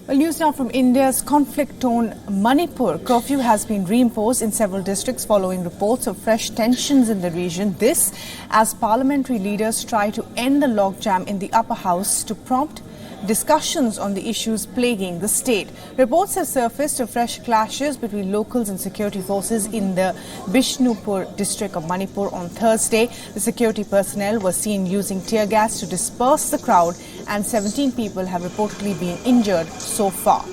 Well, news now from India's conflict-torn Manipur. Curfew has been reimposed in several districts following reports of fresh tensions in the region. This as parliamentary leaders try to end the logjam in the upper house to prompt discussions on the issues plaguing the state. Reports have surfaced of fresh clashes between locals and security forces in the Bishnupur district of Manipur on Thursday. The security personnel were seen using tear gas to disperse the crowd, and 17 people have reportedly been injured so far.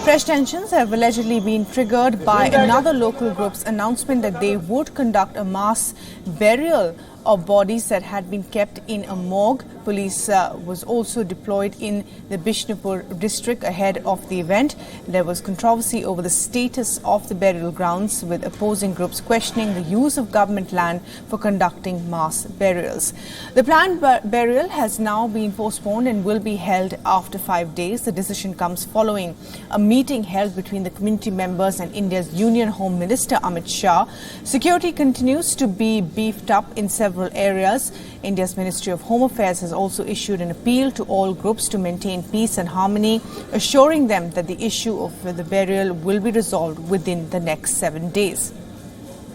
Fresh tensions have allegedly been triggered by another local group's announcement that they would conduct a mass burial of bodies that had been kept in a morgue. Police was also deployed in the Bishnupur district ahead of the event. There was controversy over the status of the burial grounds, with opposing groups questioning the use of government land for conducting mass burials. The planned burial has now been postponed and will be held after 5 days. The decision comes following a meeting held between the community members and India's Union Home Minister Amit Shah. Security continues to be beefed up in several areas. India's Ministry of Home Affairs has also issued an appeal to all groups to maintain peace and harmony, assuring them that the issue of the burial will be resolved within the next 7 days.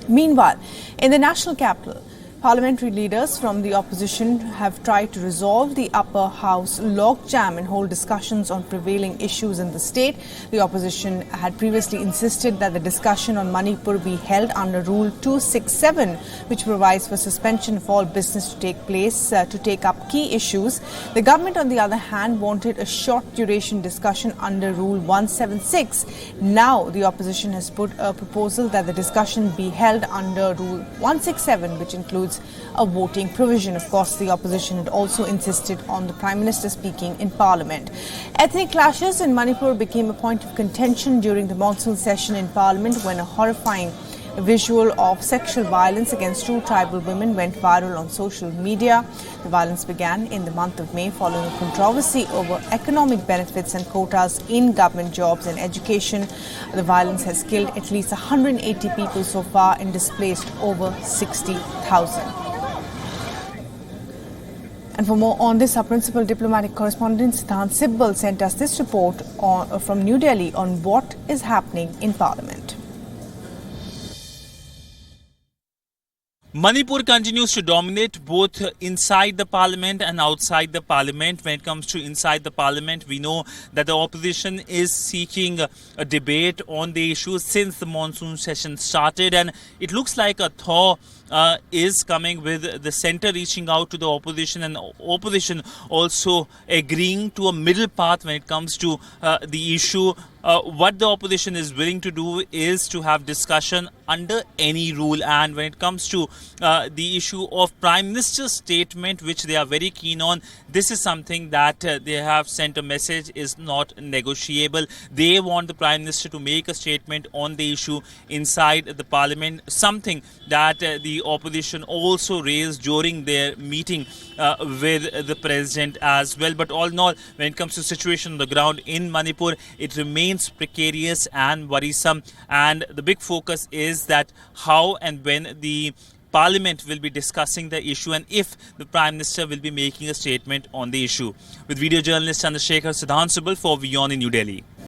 Meanwhile, in the national capital, parliamentary leaders from the opposition have tried to resolve the upper house logjam and hold discussions on prevailing issues in the state. The opposition had previously insisted that the discussion on Manipur be held under Rule 267, which provides for suspension of all business to take up key issues. The government, on the other hand, wanted a short duration discussion under Rule 176. Now, the opposition has put a proposal that the discussion be held under Rule 167, which includes a voting provision. Of course, the opposition had also insisted on the Prime Minister speaking in Parliament. Ethnic clashes in Manipur became a point of contention during the monsoon session in Parliament when a horrifying visual of sexual violence against two tribal women went viral on social media. The violence began in the month of May following a controversy over economic benefits and quotas in government jobs and education. The violence has killed at least 180 people so far and displaced over 60,000. And for more on this, our principal diplomatic correspondent Siddhant Sibbal sent us this report from New Delhi on what is happening in Parliament. Manipur continues to dominate both inside the parliament and outside the parliament. When it comes to inside the parliament, we know that the opposition is seeking a debate on the issue since the monsoon session started, and it looks like a thaw is coming, with the centre reaching out to the opposition and opposition also agreeing to a middle path when it comes to the issue. What the opposition is willing to do is to have discussion under any rule, and when it comes to the issue of Prime Minister's statement, which they are very keen on, this is something that they have sent a message is not negotiable. They want the Prime Minister to make a statement on the issue inside the Parliament, something that the opposition also raised during their meeting with the President as well. But all in all, when it comes to situation on the ground in Manipur, it remains precarious and worrisome, and the big focus is that how and when the Parliament will be discussing the issue and if the Prime Minister will be making a statement on the issue. With video journalist Chandrasekhar, Siddhant Sibbal for WION in New Delhi.